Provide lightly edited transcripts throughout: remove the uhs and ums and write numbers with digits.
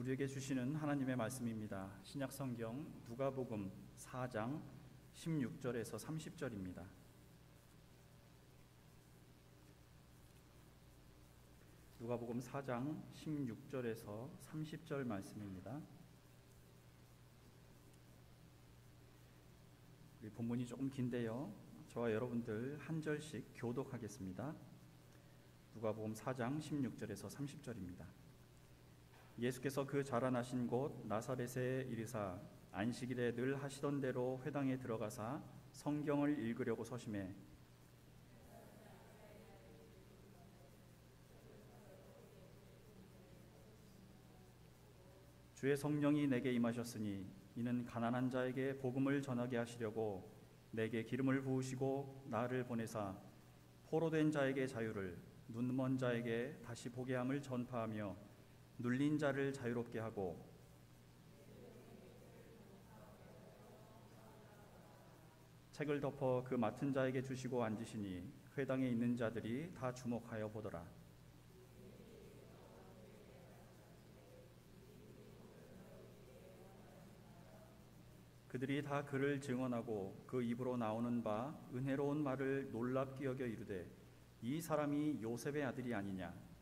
우리에게 주시는 하나님의 말씀입니다. 신약성경 누가복음 4장 16절에서 30절입니다. 누가복음 4장 16절에서 30절 말씀입니다. 우리 본문이 조금 긴데요. 저와 여러분들 한 절씩 교독하겠습니다. 누가복음 4장 16절에서 30절입니다. 예수께서 그 자라나신 곳 나사렛에 이르사 안식일에 늘 하시던 대로 회당에 들어가사 성경을 읽으려고 서심해 주의 성령이 내게 임하셨으니 이는 가난한 자에게 복음을 전하게 하시려고 내게 기름을 부으시고 나를 보내사 포로된 자에게 자유를 눈먼 자에게 다시 보게 함을 전파하며 눌린 자를 자유롭게 하고 책을 덮어 그 맡은 자에게 주시고 앉으시니 회당에 있는 자들이 다 주목하여 보더라. 그들이 다 그를 증언하고 그 입으로 나오는 바 은혜로운 말을 놀랍게 여겨 이르되 이 사람이 요셉의 아들이 아니냐.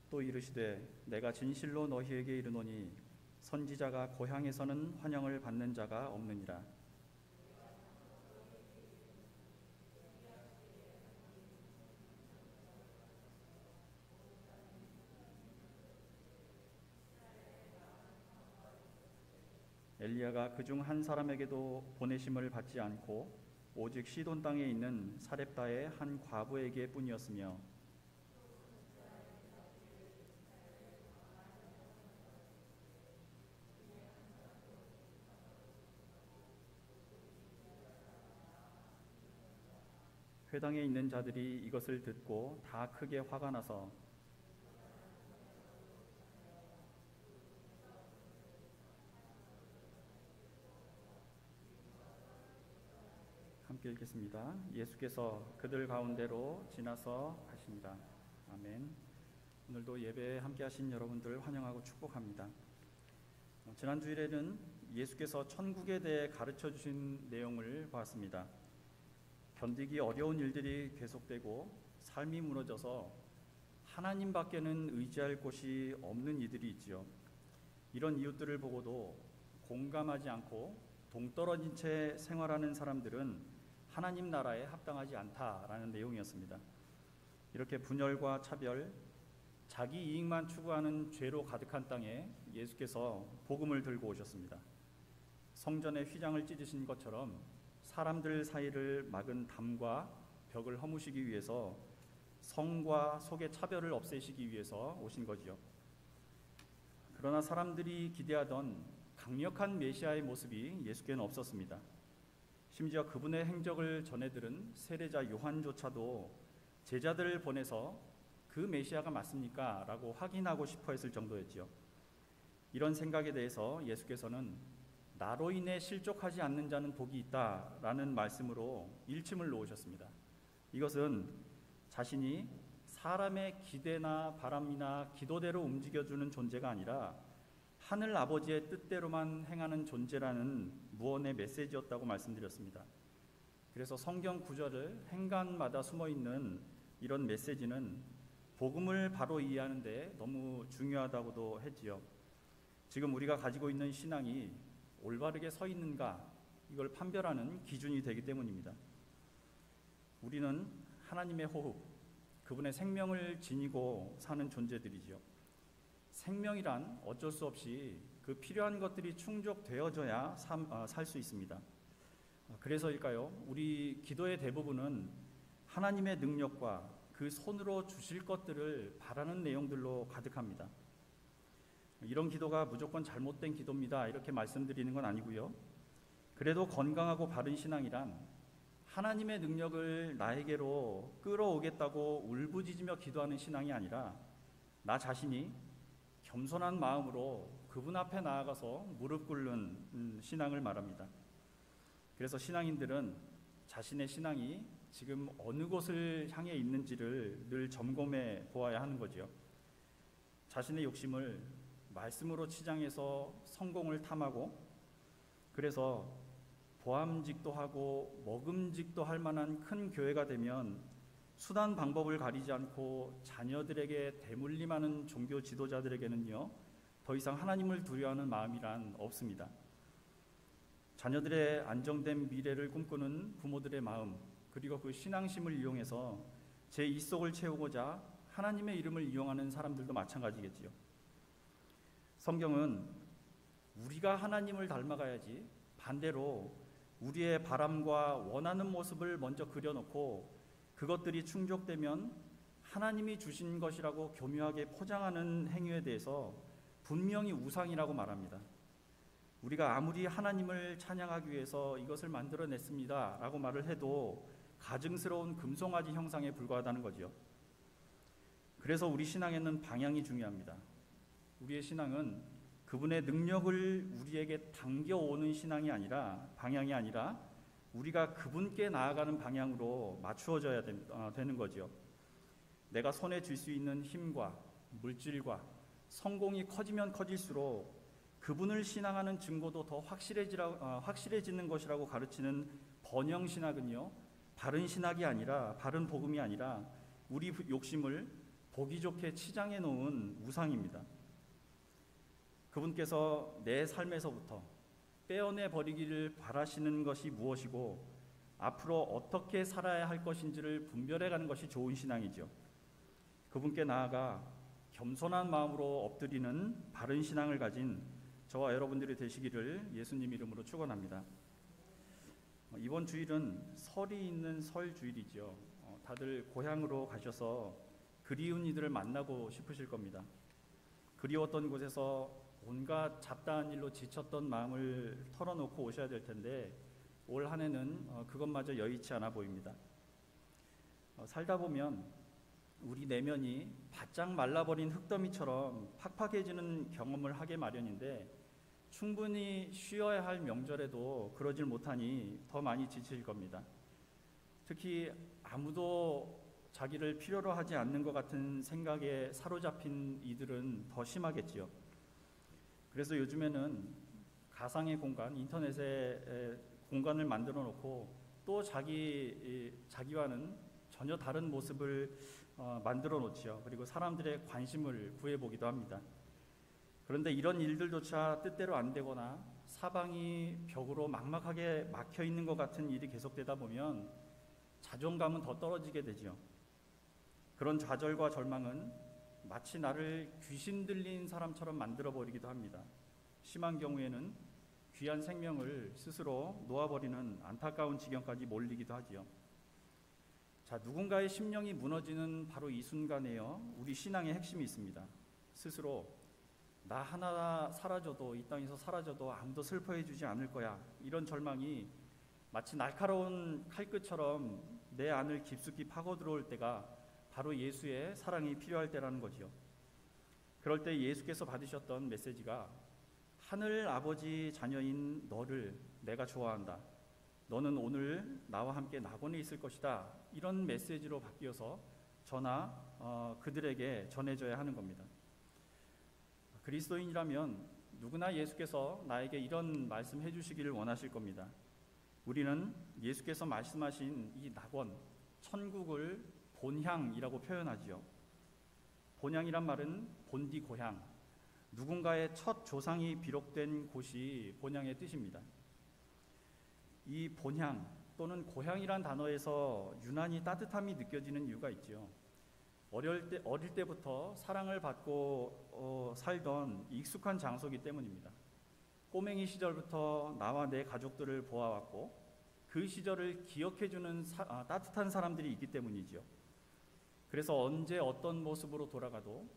또 이르시되 내가 진실로 너희에게 이르노니 선지자가 고향에서는 환영을 받는 자가 없느니라. 엘리야가 그중 한 사람에게도 보내심을 받지 않고 오직 시돈 땅에 있는 사렙다의 한 과부에게 뿐이었으며 회당에 있는 자들이 이것을 듣고 다 크게 화가 나서 함께 읽겠습니다. 예수께서 그들 가운데로 지나서 가시니라. 아멘. 오늘도 예배에 함께 하신 여러분들 환영하고 축복합니다. 지난 주일에는 예수께서 천국에 대해 가르쳐 주신 내용을 보았습니다. 견디기 어려운 일들이 계속되고 삶이 무너져서 하나님밖에는 의지할 곳이 없는 이들이 있지요. 이런 이웃들을 보고도 공감하지 않고 동떨어진 채 생활하는 사람들은 하나님 나라에 합당하지 않다라는 내용이었습니다. 이렇게 분열과 차별, 자기 이익만 추구하는 죄로 가득한 땅에 예수께서 복음을 들고 오셨습니다. 성전의 휘장을 찢으신 것처럼 사람들 사이를 막은 담과 벽을 허무시기 위해서 성과 속의 차별을 없애시기 위해서 오신 거지요. 그러나 사람들이 기대하던 강력한 메시아의 모습이 예수께는 없었습니다. 심지어 그분의 행적을 전해들은 세례자 요한조차도 제자들을 보내서 그 메시아가 맞습니까? 라고 확인하고 싶어 했을 정도였지요. 이런 생각에 대해서 예수께서는 나로 인해 실족하지 않는 자는 복이 있다라는 말씀으로 일침을 놓으셨습니다. 이것은 자신이 사람의 기대나 바람이나 기도대로 움직여주는 존재가 아니라 하늘 아버지의 뜻대로만 행하는 존재라는 무언의 메시지였다고 말씀드렸습니다. 그래서 성경 구절을 행간마다 숨어있는 이런 메시지는 복음을 바로 이해하는 데 너무 중요하다고도 했지요. 지금 우리가 가지고 있는 신앙이 올바르게 서 있는가, 이걸 판별하는 기준이 되기 때문입니다. 우리는 하나님의 호흡, 그분의 생명을 지니고 사는 존재들이지요. 생명이란 어쩔 수 없이 그 필요한 것들이 충족되어져야 살 수 있습니다. 그래서일까요? 우리 기도의 대부분은 하나님의 능력과 그 손으로 주실 것들을 바라는 내용들로 가득합니다. 이런 기도가 무조건 잘못된 기도입니다, 이렇게 말씀드리는 건 아니고요. 그래도 건강하고 바른 신앙이란 하나님의 능력을 나에게로 끌어오겠다고 울부짖으며 기도하는 신앙이 아니라 나 자신이 겸손한 마음으로 그분 앞에 나아가서 무릎 꿇는 신앙을 말합니다. 그래서 신앙인들은 자신의 신앙이 지금 어느 곳을 향해 있는지를 늘 점검해 보아야 하는 거지요. 자신의 욕심을 말씀으로 치장해서 성공을 탐하고, 그래서 보암직도 하고 먹음직도 할 만한 큰 교회가 되면 수단 방법을 가리지 않고 자녀들에게 대물림하는 종교 지도자들에게는요, 더 이상 하나님을 두려워하는 마음이란 없습니다. 자녀들의 안정된 미래를 꿈꾸는 부모들의 마음, 그리고 그 신앙심을 이용해서 제 입속을 채우고자 하나님의 이름을 이용하는 사람들도 마찬가지겠지요. 성경은 우리가 하나님을 닮아가야지, 반대로 우리의 바람과 원하는 모습을 먼저 그려놓고 그것들이 충족되면 하나님이 주신 것이라고 교묘하게 포장하는 행위에 대해서 분명히 우상이라고 말합니다. 우리가 아무리 하나님을 찬양하기 위해서 이것을 만들어냈습니다 라고 말을 해도 가증스러운 금송아지 형상에 불과하다는 거지요. 그래서 우리 신앙에는 방향이 중요합니다. 우리의 신앙은 그분의 능력을 우리에게 당겨오는 신앙이 아니라, 방향이 아니라 우리가 그분께 나아가는 방향으로 맞추어져야 되는 거죠. 내가 손에 쥘 수 있는 힘과 물질과 성공이 커지면 커질수록 그분을 신앙하는 증거도 더 확실해지는 것이라고 가르치는 번영신학은요, 바른 신학이 아니라, 바른 복음이 아니라 우리 욕심을 보기 좋게 치장해 놓은 우상입니다. 그분께서 내 삶에서부터 빼어내 버리기를 바라시는 것이 무엇이고 앞으로 어떻게 살아야 할 것인지를 분별해 가는 것이 좋은 신앙이죠. 그분께 나아가 겸손한 마음으로 엎드리는 바른 신앙을 가진 저와 여러분들이 되시기를 예수님 이름으로 축원합니다. 이번 주일은 설이 있는 설 주일이죠. 다들 고향으로 가셔서 그리운 이들을 만나고 싶으실 겁니다. 그리웠던 곳에서 온갖 잡다한 일로 지쳤던 마음을 털어놓고 오셔야 될 텐데 올 한 해는 그것마저 여의치 않아 보입니다. 살다 보면 우리 내면이 바짝 말라버린 흙더미처럼 팍팍해지는 경험을 하게 마련인데, 충분히 쉬어야 할 명절에도 그러질 못하니 더 많이 지칠 겁니다. 특히 아무도 자기를 필요로 하지 않는 것 같은 생각에 사로잡힌 이들은 더 심하겠지요. 그래서 요즘에는 가상의 공간, 인터넷에 공간을 만들어 놓고 또 자기와는 전혀 다른 모습을 만들어 놓지요. 그리고 사람들의 관심을 구해보기도 합니다. 그런데 이런 일들조차 뜻대로 안 되거나 사방이 벽으로 막막하게 막혀 있는 것 같은 일이 계속되다 보면 자존감은 더 떨어지게 되죠. 그런 좌절과 절망은 마치 나를 귀신 들린 사람처럼 만들어버리기도 합니다. 심한 경우에는 귀한 생명을 스스로 놓아버리는 안타까운 지경까지 몰리기도 하지요. 자, 누군가의 심령이 무너지는 바로 이 순간에요, 우리 신앙의 핵심이 있습니다. 스스로 나 하나 사라져도, 이 땅에서 사라져도 아무도 슬퍼해 주지 않을 거야, 이런 절망이 마치 날카로운 칼끝처럼 내 안을 깊숙이 파고 들어올 때가 바로 예수의 사랑이 필요할 때라는 거지요. 그럴 때 예수께서 받으셨던 메시지가 하늘 아버지 자녀인 너를 내가 좋아한다, 너는 오늘 나와 함께 낙원에 있을 것이다, 이런 메시지로 바뀌어서 저나 그들에게 전해져야 하는 겁니다. 그리스도인이라면 누구나 예수께서 나에게 이런 말씀 해주시기를 원하실 겁니다. 우리는 예수께서 말씀하신 이 낙원, 천국을 본향이라고 표현하지요. 본향이란 말은 본디 고향, 누군가의 첫 조상이 비록된 곳이 본향의 뜻입니다. 이 본향 또는 고향이란 단어에서 유난히 따뜻함이 느껴지는 이유가 있죠. 어릴 때부터 사랑을 받고 살던 익숙한 장소이기 때문입니다. 꼬맹이 시절부터 나와 내 가족들을 보아왔고 그 시절을 기억해주는 따뜻한 사람들이 있기 때문이죠. 그래서 언제 어떤 모습으로 돌아가도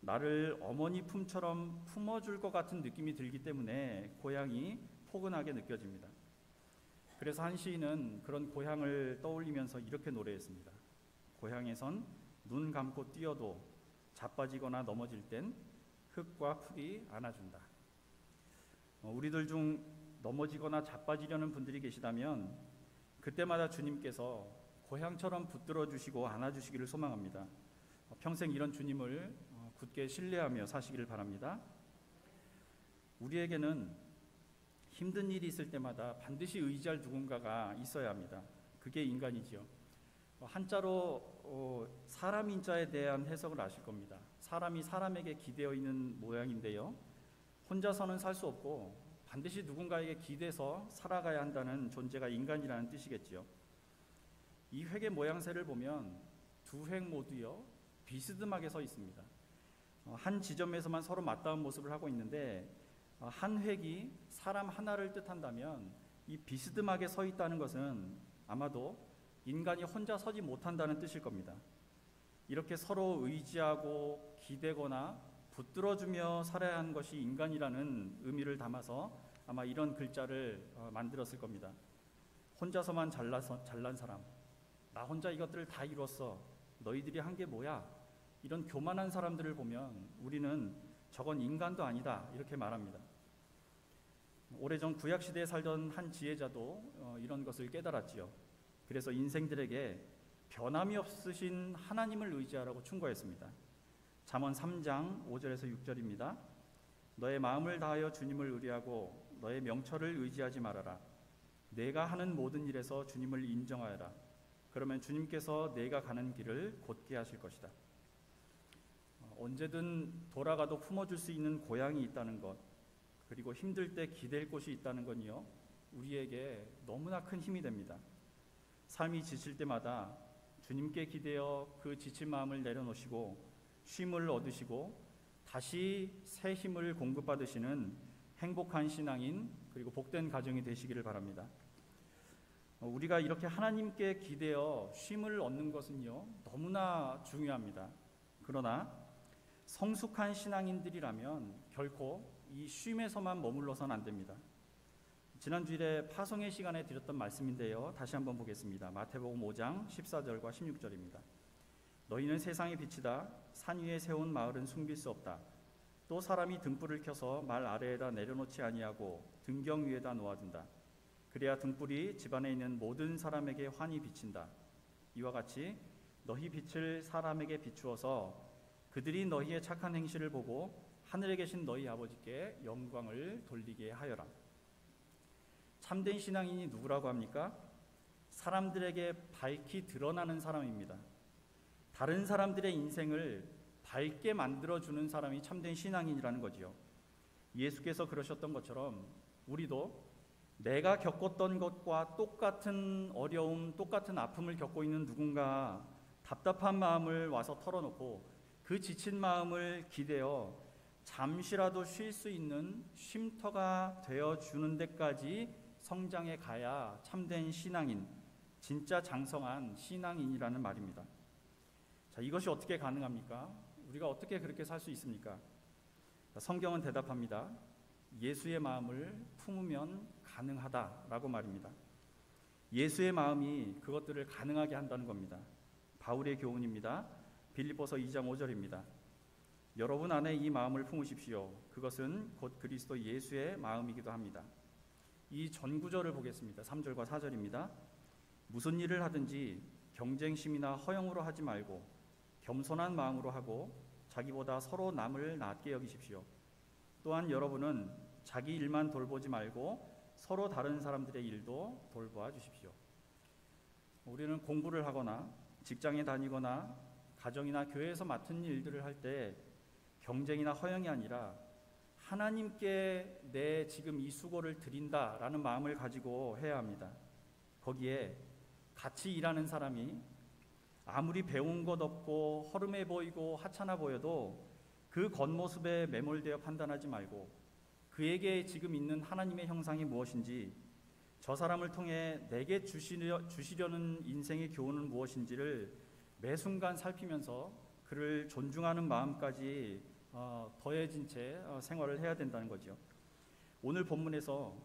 나를 어머니 품처럼 품어줄 것 같은 느낌이 들기 때문에 고향이 포근하게 느껴집니다. 그래서 한 시인은 그런 고향을 떠올리면서 이렇게 노래했습니다. 고향에선 눈 감고 뛰어도 자빠지거나 넘어질 땐 흙과 풀이 안아준다. 우리들 중 넘어지거나 자빠지려는 분들이 계시다면 그때마다 주님께서 고향처럼 붙들어 주시고 안아주시기를 소망합니다. 평생 이런 주님을 굳게 신뢰하며 사시기를 바랍니다. 우리에게는 힘든 일이 있을 때마다 반드시 의지할 누군가가 있어야 합니다. 그게 인간이지요. 한자로 사람 인자에 대한 해석을 아실 겁니다. 사람이 사람에게 기대어 있는 모양인데요, 혼자서는 살 수 없고 반드시 누군가에게 기대서 살아가야 한다는 존재가 인간이라는 뜻이겠지요. 이 획의 모양새를 보면 두 획 모두요 비스듬하게 서 있습니다. 한 지점에서만 서로 맞닿은 모습을 하고 있는데, 한 획이 사람 하나를 뜻한다면 이 비스듬하게 서 있다는 것은 아마도 인간이 혼자 서지 못한다는 뜻일 겁니다. 이렇게 서로 의지하고 기대거나 붙들어주며 살아야 하는 것이 인간이라는 의미를 담아서 아마 이런 글자를 만들었을 겁니다. 혼자서만 잘난 사람, 나 혼자 이것들을 다 이뤘어, 너희들이 한 게 뭐야, 이런 교만한 사람들을 보면 우리는 저건 인간도 아니다 이렇게 말합니다. 오래전 구약시대에 살던 한 지혜자도 이런 것을 깨달았지요. 그래서 인생들에게 변함이 없으신 하나님을 의지하라고 충고했습니다. 잠언 3장 5절에서 6절입니다. 너의 마음을 다하여 주님을 의뢰하고 너의 명철을 의지하지 말아라. 내가 하는 모든 일에서 주님을 인정하여라. 그러면 주님께서 내가 가는 길을 곧게 하실 것이다. 언제든 돌아가도 품어줄 수 있는 고향이 있다는 것, 그리고 힘들 때 기댈 곳이 있다는 건요, 우리에게 너무나 큰 힘이 됩니다. 삶이 지칠 때마다 주님께 기대어 그 지친 마음을 내려놓으시고 쉼을 얻으시고 다시 새 힘을 공급받으시는 행복한 신앙인, 그리고 복된 가정이 되시기를 바랍니다. 우리가 이렇게 하나님께 기대어 쉼을 얻는 것은요 너무나 중요합니다. 그러나 성숙한 신앙인들이라면 결코 이 쉼에서만 머물러서는 안 됩니다. 지난 주일에 파송의 시간에 드렸던 말씀인데요, 다시 한번 보겠습니다. 마태복음 5장 14절과 16절입니다. 너희는 세상의 빛이다. 산 위에 세운 마을은 숨길 수 없다. 또 사람이 등불을 켜서 말 아래에다 내려놓지 아니하고 등경 위에다 놓아둔다. 그래야 등불이 집안에 있는 모든 사람에게 환히 비친다. 이와 같이 너희 빛을 사람에게 비추어서 그들이 너희의 착한 행실을 보고 하늘에 계신 너희 아버지께 영광을 돌리게 하여라. 참된 신앙인이 누구라고 합니까? 사람들에게 밝히 드러나는 사람입니다. 다른 사람들의 인생을 밝게 만들어주는 사람이 참된 신앙인이라는 거지요. 예수께서 그러셨던 것처럼 우리도 내가 겪었던 것과 똑같은 어려움, 똑같은 아픔을 겪고 있는 누군가 답답한 마음을 와서 털어놓고 그 지친 마음을 기대어 잠시라도 쉴 수 있는 쉼터가 되어주는 데까지 성장해 가야 참된 신앙인, 진짜 장성한 신앙인이라는 말입니다. 자, 이것이 어떻게 가능합니까? 우리가 어떻게 그렇게 살 수 있습니까? 성경은 대답합니다. 예수의 마음을 품으면 가능하다라고 말입니다. 예수의 마음이 그것들을 가능하게 한다는 겁니다. 바울의 교훈입니다. 빌립보서 2장 5절입니다. 여러분 안에 이 마음을 품으십시오. 그것은 곧 그리스도 예수의 마음이기도 합니다. 이 전구절을 보겠습니다. 3절과 4절입니다. 무슨 일을 하든지 경쟁심이나 허영으로 하지 말고 겸손한 마음으로 하고 자기보다 서로 남을 낮게 여기십시오. 또한 여러분은 자기 일만 돌보지 말고 서로 다른 사람들의 일도 돌보아 주십시오. 우리는 공부를 하거나 직장에 다니거나 가정이나 교회에서 맡은 일들을 할 때 경쟁이나 허영이 아니라 하나님께 내 지금 이 수고를 드린다라는 마음을 가지고 해야 합니다. 거기에 같이 일하는 사람이 아무리 배운 것 없고 허름해 보이고 하찮아 보여도 그 겉모습에 매몰되어 판단하지 말고 그에게 지금 있는 하나님의 형상이 무엇인지, 저 사람을 통해 내게 주시려는 인생의 교훈은 무엇인지를 매 순간 살피면서 그를 존중하는 마음까지 더해진 채 생활을 해야 된다는 거죠. 오늘 본문에서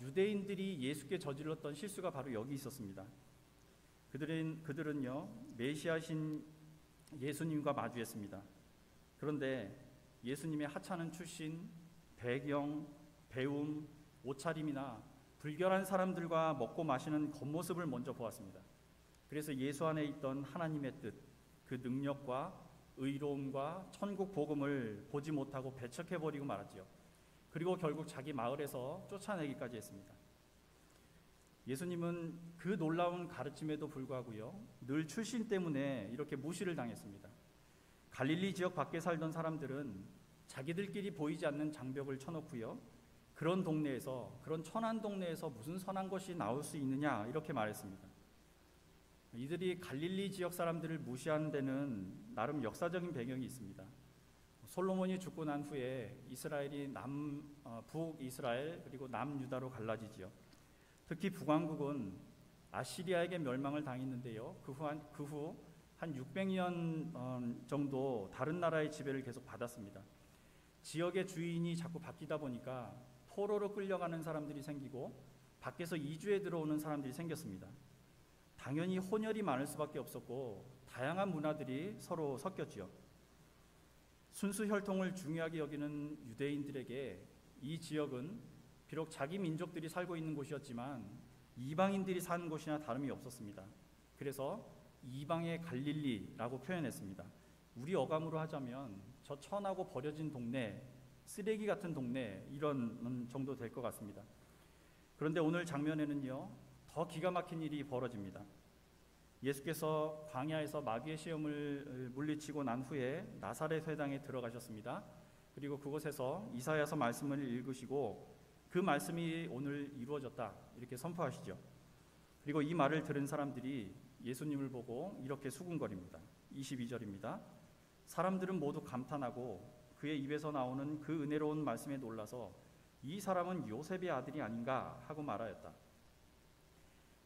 유대인들이 예수께 저질렀던 실수가 바로 여기 있었습니다. 그들은요 메시아신 예수님과 마주했습니다. 그런데 예수님의 하찮은 출신, 배경, 배움, 옷차림이나 불결한 사람들과 먹고 마시는 겉모습을 먼저 보았습니다. 그래서 예수 안에 있던 하나님의 뜻, 그 능력과 의로움과 천국 복음을 보지 못하고 배척해버리고 말았지요. 그리고 결국 자기 마을에서 쫓아내기까지 했습니다. 예수님은 그 놀라운 가르침에도 불구하고요, 늘 출신 때문에 이렇게 무시를 당했습니다. 갈릴리 지역 밖에 살던 사람들은 자기들끼리 보이지 않는 장벽을 쳐놓고요, 그런 동네에서, 그런 천한 동네에서 무슨 선한 것이 나올 수 있느냐 이렇게 말했습니다. 이들이 갈릴리 지역 사람들을 무시하는 데는 나름 역사적인 배경이 있습니다. 솔로몬이 죽고 난 후에 이스라엘이 북이스라엘 그리고 남유다로 갈라지지요. 특히 북왕국은 아시리아에게 멸망을 당했는데요, 그 후 한 600년 정도 다른 나라의 지배를 계속 받았습니다. 지역의 주인이 자꾸 바뀌다 보니까 포로로 끌려가는 사람들이 생기고 밖에서 이주해 들어오는 사람들이 생겼습니다. 당연히 혼혈이 많을 수밖에 없었고 다양한 문화들이 서로 섞였지요. 순수 혈통을 중요하게 여기는 유대인들에게 이 지역은 비록 자기 민족들이 살고 있는 곳이었지만 이방인들이 사는 곳이나 다름이 없었습니다. 그래서 이방의 갈릴리라고 표현했습니다. 우리 어감으로 하자면 저 천하고 버려진 동네, 쓰레기 같은 동네, 이런 정도 될 것 같습니다. 그런데 오늘 장면에는요, 더 기가 막힌 일이 벌어집니다. 예수께서 광야에서 마귀의 시험을 물리치고 난 후에 나사렛 회당에 들어가셨습니다. 그리고 그곳에서 이사야서 말씀을 읽으시고 그 말씀이 오늘 이루어졌다 이렇게 선포하시죠. 그리고 이 말을 들은 사람들이 예수님을 보고 이렇게 수군거립니다. 22절입니다. 사람들은 모두 감탄하고 그의 입에서 나오는 그 은혜로운 말씀에 놀라서 이 사람은 요셉의 아들이 아닌가 하고 말하였다.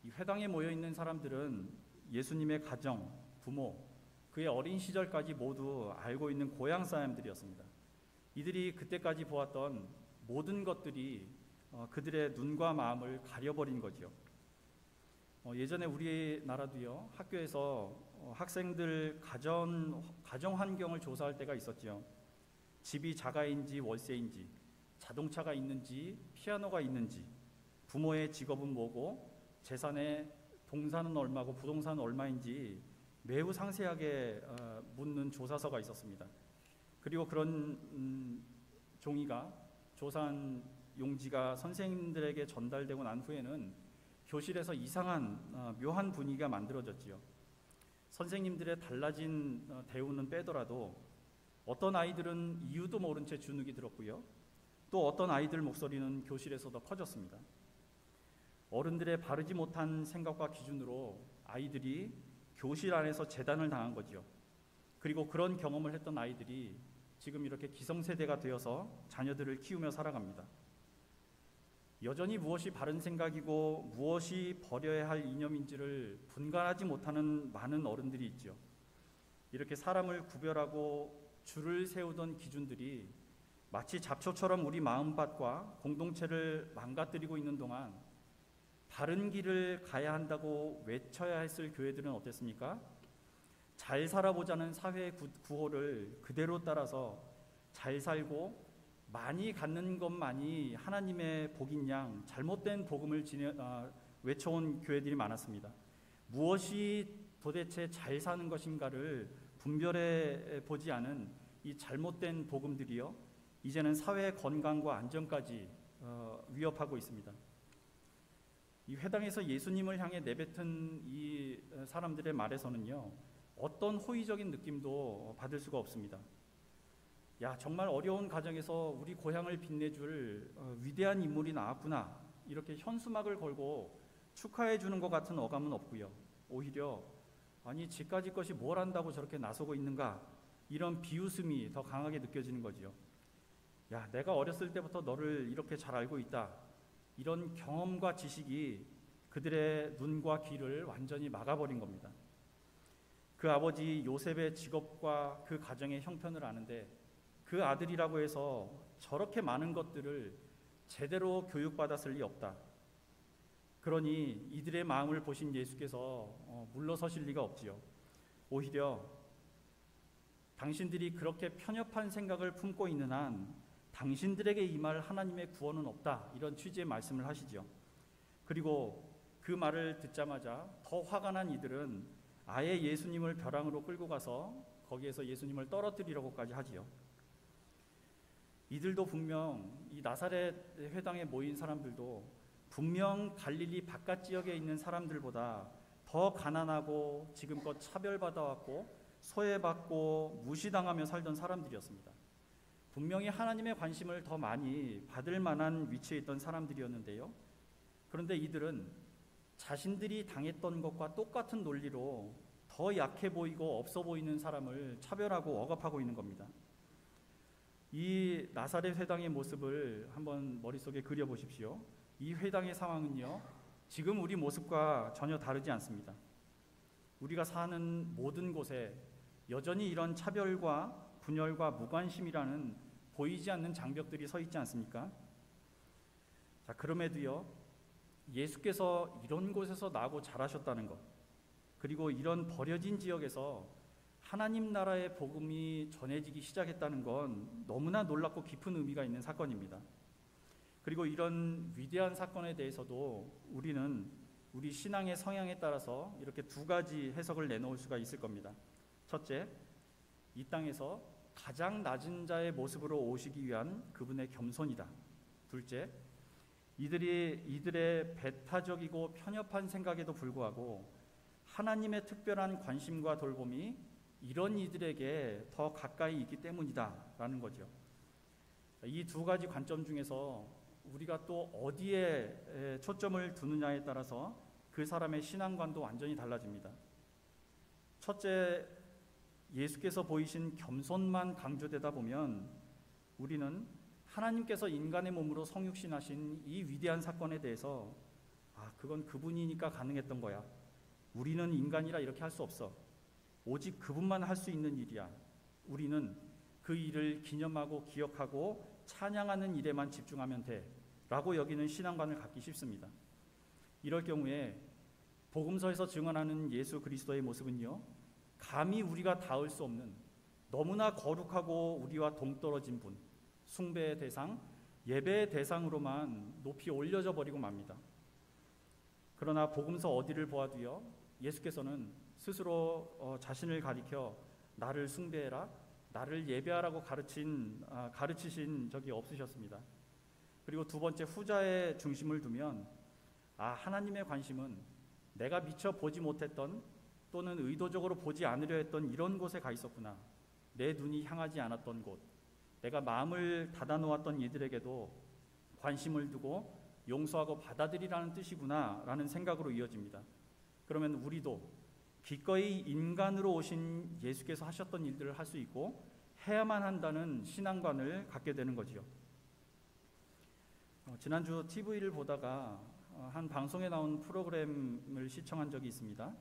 이 회당에 모여있는 사람들은 예수님의 가정, 부모, 그의 어린 시절까지 모두 알고 있는 고향 사람들이었습니다. 이들이 그때까지 보았던 모든 것들이 그들의 눈과 마음을 가려버린 거지요. 예전에 우리나라도요, 학교에서 학생들 가정 환경을 조사할 때가 있었죠. 집이 자가인지 월세인지, 자동차가 있는지 피아노가 있는지, 부모의 직업은 뭐고 재산의 동산은 얼마고 부동산은 얼마인지 매우 상세하게 묻는 조사서가 있었습니다. 그리고 그런 종이가, 조사한 용지가 선생님들에게 전달되고 난 후에는 교실에서 이상한 묘한 분위기가 만들어졌지요. 선생님들의 달라진 대우는 빼더라도 어떤 아이들은 이유도 모른 채 주눅이 들었고요, 또 어떤 아이들 목소리는 교실에서 더 커졌습니다. 어른들의 바르지 못한 생각과 기준으로 아이들이 교실 안에서 재단을 당한 거지요. 그리고 그런 경험을 했던 아이들이 지금 이렇게 기성세대가 되어서 자녀들을 키우며 살아갑니다. 여전히 무엇이 바른 생각이고 무엇이 버려야 할 이념인지를 분간하지 못하는 많은 어른들이 있죠. 이렇게 사람을 구별하고 줄을 세우던 기준들이 마치 잡초처럼 우리 마음밭과 공동체를 망가뜨리고 있는 동안 바른 길을 가야 한다고 외쳐야 했을 교회들은 어땠습니까? 잘 살아보자는 사회의 구호를 그대로 따라서 잘 살고 많이 갖는 것만이 하나님의 복인 양 잘못된 복음을 외쳐온 교회들이 많았습니다. 무엇이 도대체 잘 사는 것인가를 분별해 보지 않은 이 잘못된 복음들이요, 이제는 사회의 건강과 안전까지 위협하고 있습니다. 이 회당에서 예수님을 향해 내뱉은 이 사람들의 말에서는요, 어떤 호의적인 느낌도 받을 수가 없습니다. 야, 정말 어려운 가정에서 우리 고향을 빛내줄 위대한 인물이 나왔구나, 이렇게 현수막을 걸고 축하해 주는 것 같은 어감은 없고요, 오히려 아니 지까지 것이 뭘 한다고 저렇게 나서고 있는가, 이런 비웃음이 더 강하게 느껴지는 거지요. 야, 내가 어렸을 때부터 너를 이렇게 잘 알고 있다, 이런 경험과 지식이 그들의 눈과 귀를 완전히 막아버린 겁니다. 그 아버지 요셉의 직업과 그 가정의 형편을 아는데 그 아들이라고 해서 저렇게 많은 것들을 제대로 교육받았을 리 없다. 그러니 이들의 마음을 보신 예수께서 물러서실 리가 없지요. 오히려 당신들이 그렇게 편협한 생각을 품고 있는 한 당신들에게 임할 하나님의 구원은 없다. 이런 취지의 말씀을 하시죠. 그리고 그 말을 듣자마자 더 화가 난 이들은 아예 예수님을 벼랑으로 끌고 가서 거기에서 예수님을 떨어뜨리려고까지 하지요. 이들도 분명 이 나사렛 회당에 모인 사람들도 분명 갈릴리 바깥 지역에 있는 사람들보다 더 가난하고 지금껏 차별받아왔고 소외받고 무시당하며 살던 사람들이었습니다. 분명히 하나님의 관심을 더 많이 받을 만한 위치에 있던 사람들이었는데요. 그런데 이들은 자신들이 당했던 것과 똑같은 논리로 더 약해 보이고 없어 보이는 사람을 차별하고 억압하고 있는 겁니다. 이 나사렛 회당의 모습을 한번 머릿속에 그려보십시오. 이 회당의 상황은요, 지금 우리 모습과 전혀 다르지 않습니다. 우리가 사는 모든 곳에 여전히 이런 차별과 분열과 무관심이라는 보이지 않는 장벽들이 서 있지 않습니까? 자, 그럼에도요, 예수께서 이런 곳에서 나고 자라셨다는 것, 그리고 이런 버려진 지역에서 하나님 나라의 복음이 전해지기 시작했다는 건 너무나 놀랍고 깊은 의미가 있는 사건입니다. 그리고 이런 위대한 사건에 대해서도 우리는 우리 신앙의 성향에 따라서 이렇게 두 가지 해석을 내놓을 수가 있을 겁니다. 첫째, 이 땅에서 가장 낮은 자의 모습으로 오시기 위한 그분의 겸손이다. 둘째, 이들의 배타적이고 편협한 생각에도 불구하고 하나님의 특별한 관심과 돌봄이 이런 이들에게 더 가까이 있기 때문이다 라는 거죠. 이 두 가지 관점 중에서 우리가 또 어디에 초점을 두느냐에 따라서 그 사람의 신앙관도 완전히 달라집니다. 첫째, 예수께서 보이신 겸손만 강조되다 보면 우리는 하나님께서 인간의 몸으로 성육신하신 이 위대한 사건에 대해서 그건 그분이니까 가능했던 거야. 우리는 인간이라 이렇게 할 수 없어. 오직 그분만 할 수 있는 일이야. 우리는 그 일을 기념하고 기억하고 찬양하는 일에만 집중하면 돼 라고 여기는 신앙관을 갖기 쉽습니다. 이럴 경우에 복음서에서 증언하는 예수 그리스도의 모습은요, 감히 우리가 닿을 수 없는 너무나 거룩하고 우리와 동떨어진 분, 숭배의 대상, 예배의 대상으로만 높이 올려져 버리고 맙니다. 그러나 복음서 어디를 보아도요, 예수께서는 스스로 자신을 가리켜 나를 숭배해라, 나를 예배하라고 가르치신 적이 없으셨습니다. 그리고 두 번째, 후자의 중심을 두면 하나님의 관심은 내가 미처 보지 못했던 또는 의도적으로 보지 않으려 했던 이런 곳에 가 있었구나. 내 눈이 향하지 않았던 곳, 내가 마음을 닫아놓았던 이들에게도 관심을 두고 용서하고 받아들이라는 뜻이구나 라는 생각으로 이어집니다. 그러면 우리도 기꺼이 인간으로 오신 예수께서 하셨던 일들을 할 수 있고 해야만 한다는 신앙관을 갖게 되는 거지요. 지난주 TV를 보다가 한 방송에 나온 프로그램을 시청한 적이 있습니다.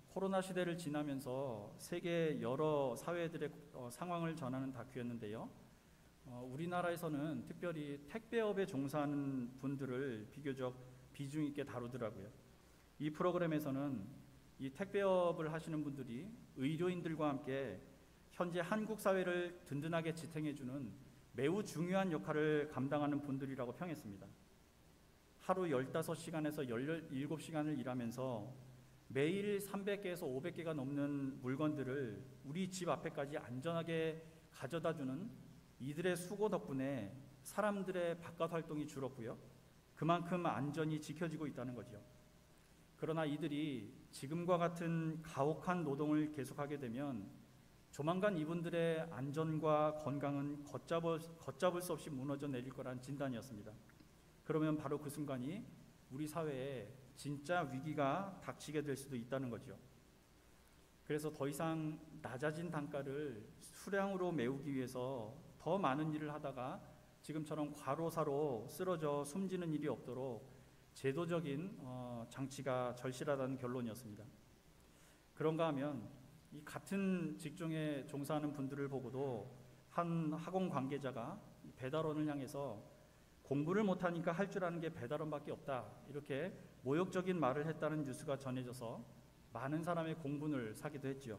코로나 시대를 지나면서 세계 여러 사회들의 상황을 전하는 다큐였는데요. 우리나라에서는 특별히 택배업에 종사하는 분들을 비교적 비중 있게 다루더라고요. 이 프로그램에서는 이 택배업을 하시는 분들이 의료인들과 함께 현재 한국 사회를 든든하게 지탱해주는 매우 중요한 역할을 감당하는 분들이라고 평했습니다. 하루 15시간에서 17시간을 일하면서 매일 300개에서 500개가 넘는 물건들을 우리 집 앞에까지 안전하게 가져다주는 이들의 수고 덕분에 사람들의 바깥 활동이 줄었고요. 그만큼 안전이 지켜지고 있다는 거죠. 그러나 이들이 지금과 같은 가혹한 노동을 계속하게 되면 조만간 이분들의 안전과 건강은 걷잡을 수 없이 무너져 내릴 거란 진단이었습니다. 그러면 바로 그 순간이 우리 사회에 진짜 위기가 닥치게 될 수도 있다는 거죠. 그래서 더 이상 낮아진 단가를 수량으로 메우기 위해서 더 많은 일을 하다가 지금처럼 과로사로 쓰러져 숨지는 일이 없도록 제도적인 장치가 절실하다는 결론이었습니다. 그런가 하면 이 같은 직종에 종사하는 분들을 보고도 한 학원 관계자가 배달원을 향해서 공부를 못하니까 할 줄 아는 게 배달원밖에 없다, 이렇게 모욕적인 말을 했다는 뉴스가 전해져서 많은 사람의 공분을 사기도 했지요.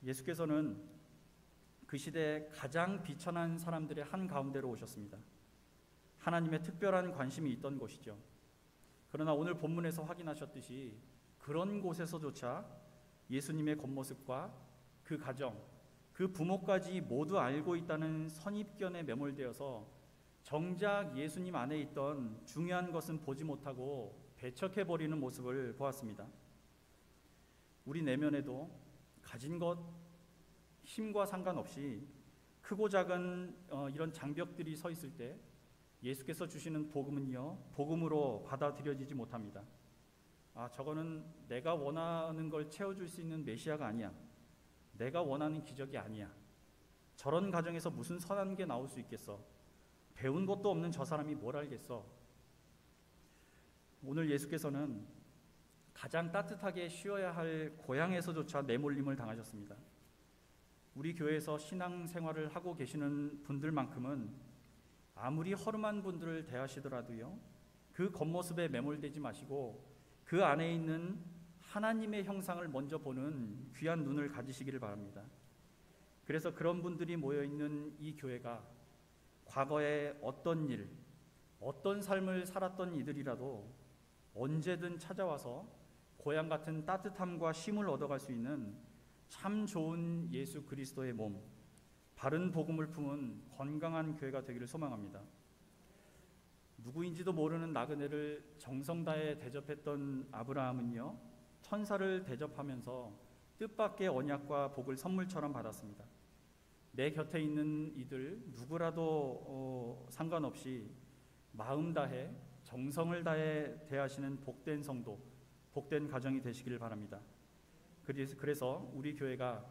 예수께서는 그 시대에 가장 비천한 사람들의 한 가운데로 오셨습니다. 하나님의 특별한 관심이 있던 곳이죠. 그러나 오늘 본문에서 확인하셨듯이 그런 곳에서조차 예수님의 겉모습과 그 가정, 그 부모까지 모두 알고 있다는 선입견에 매몰되어서 정작 예수님 안에 있던 중요한 것은 보지 못하고 배척해버리는 모습을 보았습니다. 우리 내면에도 가진 것, 힘과 상관없이 크고 작은 이런 장벽들이 서 있을 때 예수께서 주시는 복음은요, 복음으로 받아들여지지 못합니다. 저거는 내가 원하는 걸 채워줄 수 있는 메시아가 아니야. 내가 원하는 기적이 아니야. 저런 가정에서 무슨 선한 게 나올 수 있겠어. 배운 것도 없는 저 사람이 뭘 알겠어. 오늘 예수께서는 가장 따뜻하게 쉬어야 할 고향에서조차 내몰림을 당하셨습니다. 우리 교회에서 신앙생활을 하고 계시는 분들만큼은 아무리 허름한 분들을 대하시더라도요, 그 겉모습에 매몰되지 마시고 그 안에 있는 하나님의 형상을 먼저 보는 귀한 눈을 가지시기를 바랍니다. 그래서 그런 분들이 모여있는 이 교회가 과거에 어떤 일, 어떤 삶을 살았던 이들이라도 언제든 찾아와서 고향 같은 따뜻함과 쉼을 얻어갈 수 있는 참 좋은 예수 그리스도의 몸, 바른 복음을 품은 건강한 교회가 되기를 소망합니다. 누구인지도 모르는 나그네를 정성 다해 대접했던 아브라함은요, 천사를 대접하면서 뜻밖의 언약과 복을 선물처럼 받았습니다. 내 곁에 있는 이들 누구라도 상관없이 마음 다해 정성을 다해 대하시는 복된 성도, 복된 가정이 되시길 바랍니다. 그래서 우리 교회가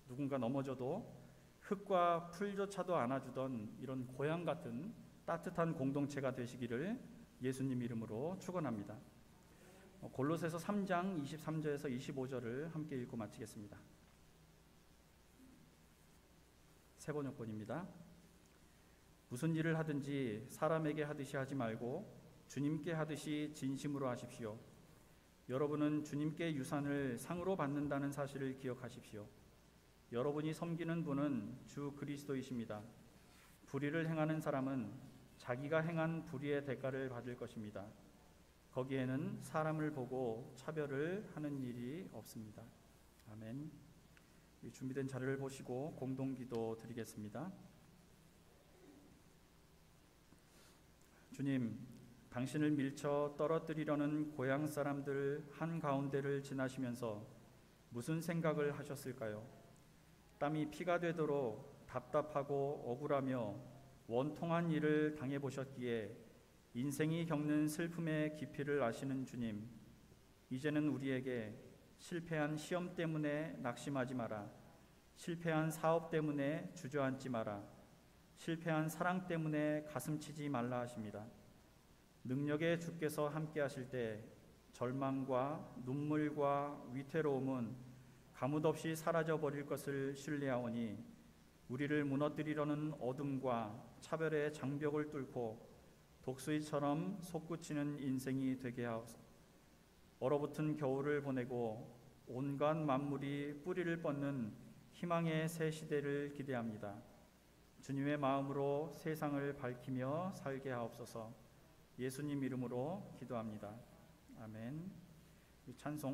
누군가 넘어져도 흙과 풀조차도 안아주던 이런 고향 같은 따뜻한 공동체가 되시기를 예수님 이름으로 축원합니다. 골로새서 3장 23절에서 25절을 함께 읽고 마치겠습니다. 세 번역본입니다. 무슨 일을 하든지 사람에게 하듯이 하지 말고 주님께 하듯이 진심으로 하십시오. 여러분은 주님께 유산을 상으로 받는다는 사실을 기억하십시오. 여러분이 섬기는 분은 주 그리스도이십니다. 불의를 행하는 사람은 자기가 행한 불의의 대가를 받을 것입니다. 거기에는 사람을 보고 차별을 하는 일이 없습니다. 아멘. 준비된 자료를 보시고 공동기도 드리겠습니다. 주님, 당신을 밀쳐 떨어뜨리려는 고향 사람들 한가운데를 지나시면서 무슨 생각을 하셨을까요? 땀이 피가 되도록 답답하고 억울하며 원통한 일을 당해보셨기에 인생이 겪는 슬픔의 깊이를 아시는 주님, 이제는 우리에게 실패한 시험 때문에 낙심하지 마라. 실패한 사업 때문에 주저앉지 마라. 실패한 사랑 때문에 가슴치지 말라 하십니다. 능력의 주께서 함께 하실 때 절망과 눈물과 위태로움은 가뭇없이 사라져 버릴 것을 신뢰하오니 우리를 무너뜨리려는 어둠과 차별의 장벽을 뚫고 독수리처럼 솟구치는 인생이 되게 하옵소서. 얼어붙은 겨울을 보내고 온갖 만물이 뿌리를 뻗는 희망의 새 시대를 기대합니다. 주님의 마음으로 세상을 밝히며 살게 하옵소서. 예수님 이름으로 기도합니다. 아멘. 찬송